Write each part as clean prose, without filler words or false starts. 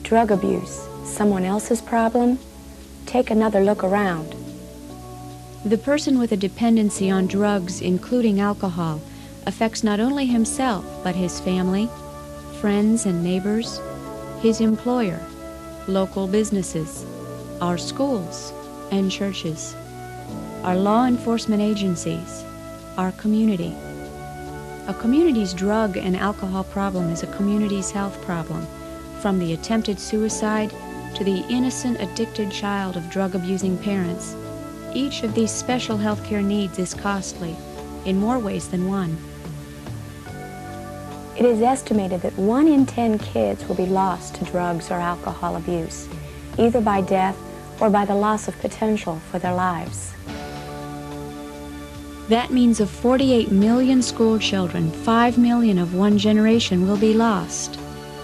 drug abuse someone else's problem? Take another look around. The person with a dependency on drugs, including alcohol, affects not only himself, but his family, friends and neighbors, his employer, local businesses, our schools and churches, our law enforcement agencies, our community. A community's drug and alcohol problem is a community's health problem, from the attempted suicide to the innocent addicted child of drug-abusing parents. Each of these special health care needs is costly, in more ways than one. It is estimated that 1 in 10 kids will be lost to drugs or alcohol abuse, either by death or by the loss of potential for their lives. That means of 48 million school children, 5 million of one generation will be lost.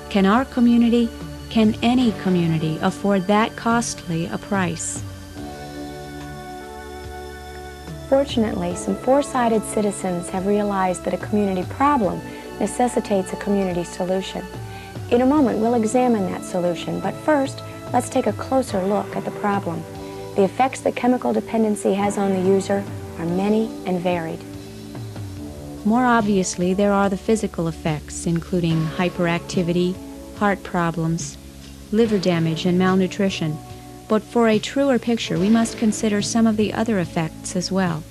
Can our community, can any community afford that costly a price? Fortunately, some foresighted citizens have realized that a community problem necessitates a community solution. In a moment, we'll examine that solution, but first, let's take a closer look at the problem. The effects that chemical dependency has on the user are many and varied. More obviously, there are the physical effects, including hyperactivity, heart problems, liver damage, and malnutrition. But for a truer picture, we must consider some of the other effects as well.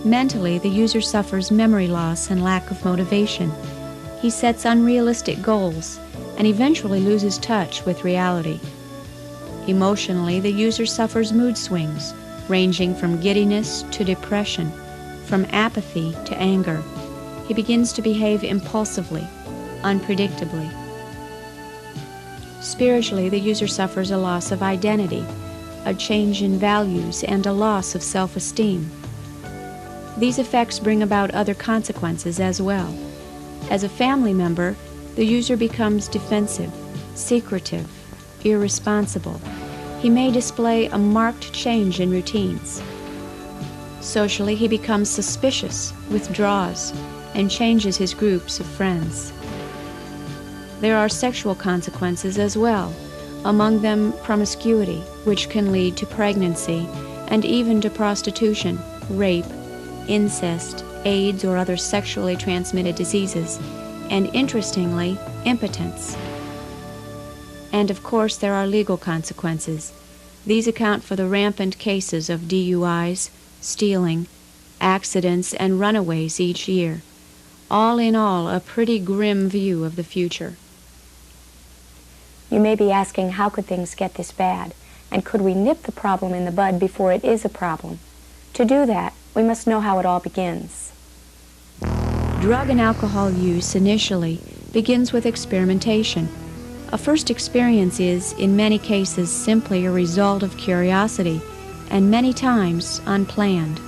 Mentally, the user suffers memory loss and lack of motivation. He sets unrealistic goals and eventually loses touch with reality. Emotionally, the user suffers mood swings, ranging from giddiness to depression, from apathy to anger. He begins to behave impulsively, unpredictably. Spiritually, the user suffers a loss of identity, a change in values, and a loss of self-esteem. These effects bring about other consequences as well. As a family member, the user becomes defensive, secretive, irresponsible. He may display a marked change in routines. Socially, he becomes suspicious, withdraws, and changes his groups of friends. There are sexual consequences as well, among them promiscuity, which can lead to pregnancy and even to prostitution, rape, incest, AIDS, or other sexually transmitted diseases, and interestingly, impotence. And of course, there are legal consequences. These account for the rampant cases of DUIs, stealing, accidents, and runaways each year. All in all, a pretty grim view of the future. You may be asking, how could things get this bad? And could we nip the problem in the bud before it is a problem? To do that, we must know how it all begins. Drug and alcohol use initially begins with experimentation. A first experience is, in many cases, simply a result of curiosity, and many times unplanned.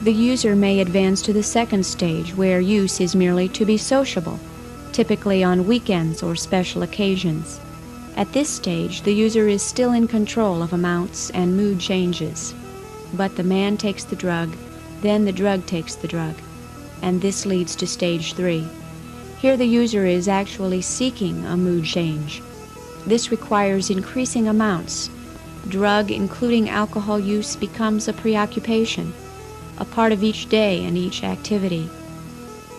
The user may advance to the second stage, where use is merely to be sociable, typically on weekends or special occasions. At this stage, the user is still in control of amounts and mood changes. But the man takes the drug, then the drug takes the drug, and this leads to stage 3. Here the user is actually seeking a mood change. This requires increasing amounts. Drug, including alcohol use, becomes a preoccupation, a part of each day and each activity.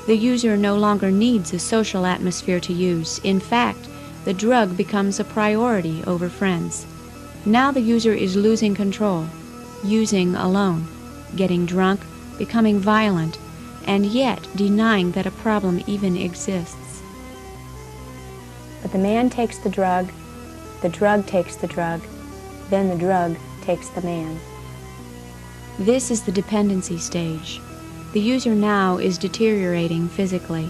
The user no longer needs a social atmosphere to use. In fact, the drug becomes a priority over friends. Now the user is losing control, using alone, getting drunk, becoming violent, and yet denying that a problem even exists. But the man takes the drug takes the drug, then the drug takes the man. This is the dependency stage. The user now is deteriorating physically.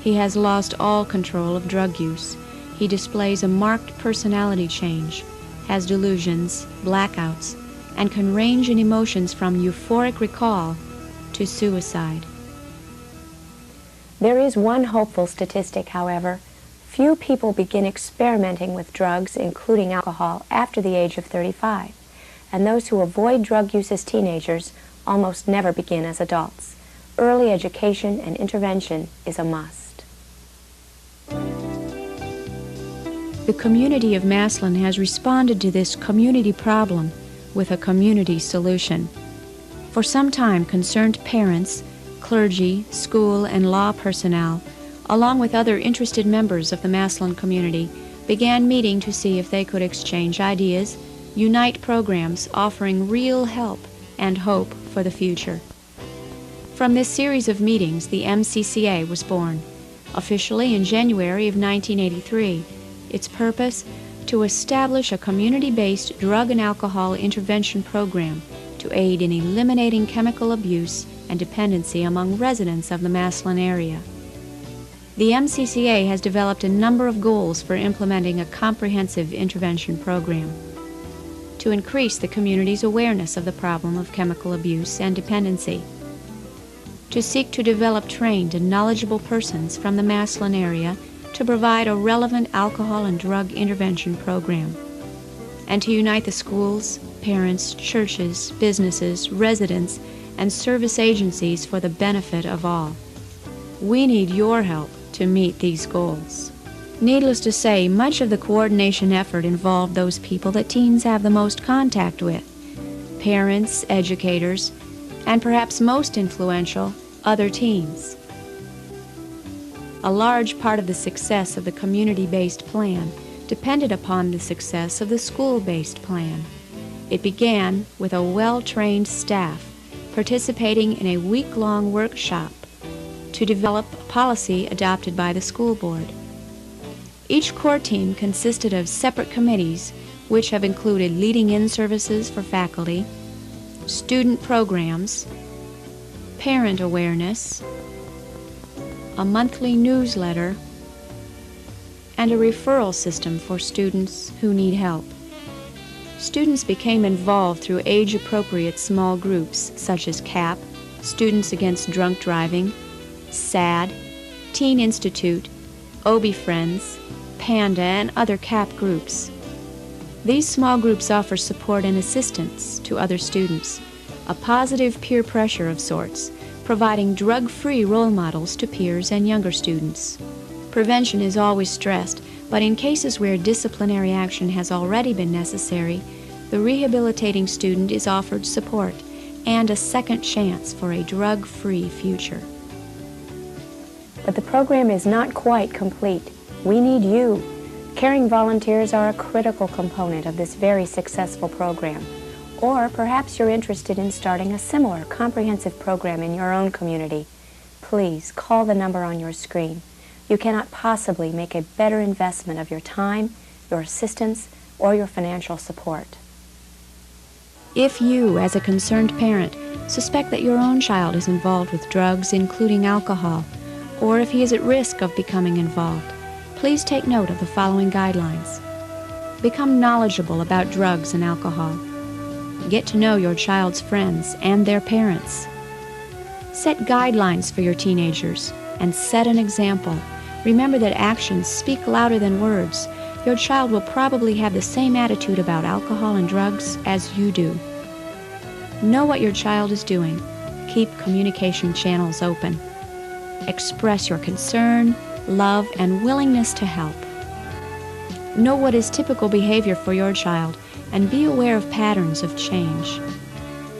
He has lost all control of drug use. He displays a marked personality change, has delusions, blackouts, and can range in emotions from euphoric recall to suicide. There is one hopeful statistic, however. Few people begin experimenting with drugs, including alcohol, after the age of 35, and those who avoid drug use as teenagers almost never begin as adults. Early education and intervention is a must. The community of Massillon has responded to this community problem with a community solution. For some time, concerned parents, clergy, school, and law personnel, along with other interested members of the Massillon community, began meeting to see if they could exchange ideas, unite programs offering real help and hope for the future. From this series of meetings, the M.C.A.A. was born, officially in January of 1983. Its purpose? To establish a community-based drug and alcohol intervention program to aid in eliminating chemical abuse and dependency among residents of the Massillon area. The M.C.A.A. has developed a number of goals for implementing a comprehensive intervention program to increase the community's awareness of the problem of chemical abuse and dependency, to seek to develop trained and knowledgeable persons from the Massillon area to provide a relevant alcohol and drug intervention program, and to unite the schools, parents, churches, businesses, residents, and service agencies for the benefit of all. We need your help to meet these goals. Needless to say, much of the coordination effort involved those people that teens have the most contact with: parents, educators, and perhaps most influential, other teens. A large part of the success of the community-based plan depended upon the success of the school-based plan. It began with a well-trained staff participating in a week-long workshop to develop a policy adopted by the school board. Each core team consisted of separate committees which have included leading-in services for faculty, student programs, parent awareness, a monthly newsletter, and a referral system for students who need help. Students became involved through age-appropriate small groups such as CAP, Students Against Drunk Driving, SAD, Teen Institute, OB Friends, PANDA, and other CAP groups. These small groups offer support and assistance to other students, a positive peer pressure of sorts, providing drug-free role models to peers and younger students. Prevention is always stressed, but in cases where disciplinary action has already been necessary, the rehabilitating student is offered support and a second chance for a drug-free future. But the program is not quite complete. We need you. Caring volunteers are a critical component of this very successful program. Or perhaps you're interested in starting a similar comprehensive program in your own community. Please call the number on your screen. You cannot possibly make a better investment of your time, your assistance, or your financial support. If you, as a concerned parent, suspect that your own child is involved with drugs, including alcohol, or if he is at risk of becoming involved, please take note of the following guidelines. Become knowledgeable about drugs and alcohol. Get to know your child's friends and their parents. Set guidelines for your teenagers and set an example. Remember that actions speak louder than words. Your child will probably have the same attitude about alcohol and drugs as you do. Know what your child is doing. Keep communication channels open. Express your concern, love, and willingness to help. Know what is typical behavior for your child and be aware of patterns of change.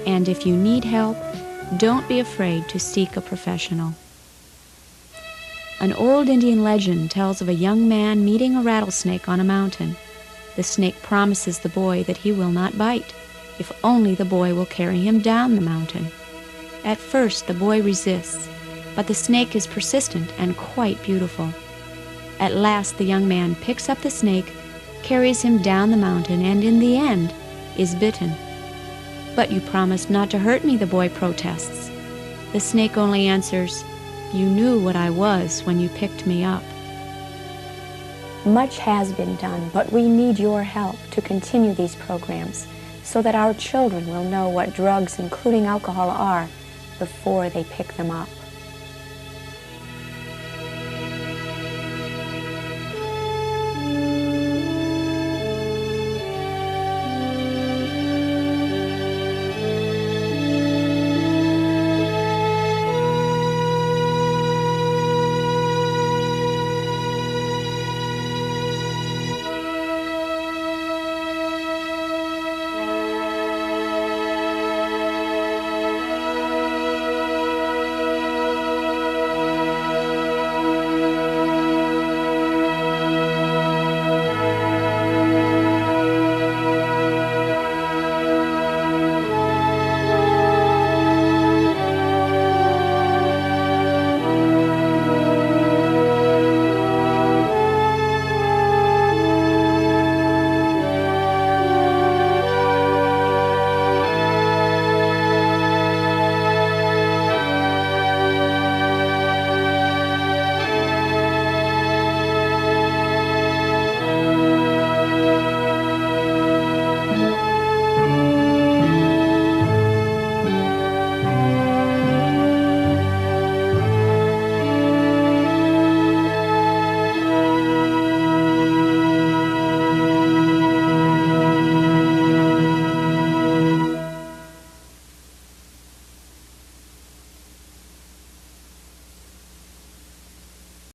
And if you need help, don't be afraid to seek a professional. An old Indian legend tells of a young man meeting a rattlesnake on a mountain. The snake promises the boy that he will not bite, if only the boy will carry him down the mountain. At first, the boy resists, but the snake is persistent and quite beautiful. At last, the young man picks up the snake, carries him down the mountain, and in the end, is bitten. "But you promised not to hurt me," the boy protests. The snake only answers, "You knew what I was when you picked me up." Much has been done, but we need your help to continue these programs so that our children will know what drugs, including alcohol, are before they pick them up.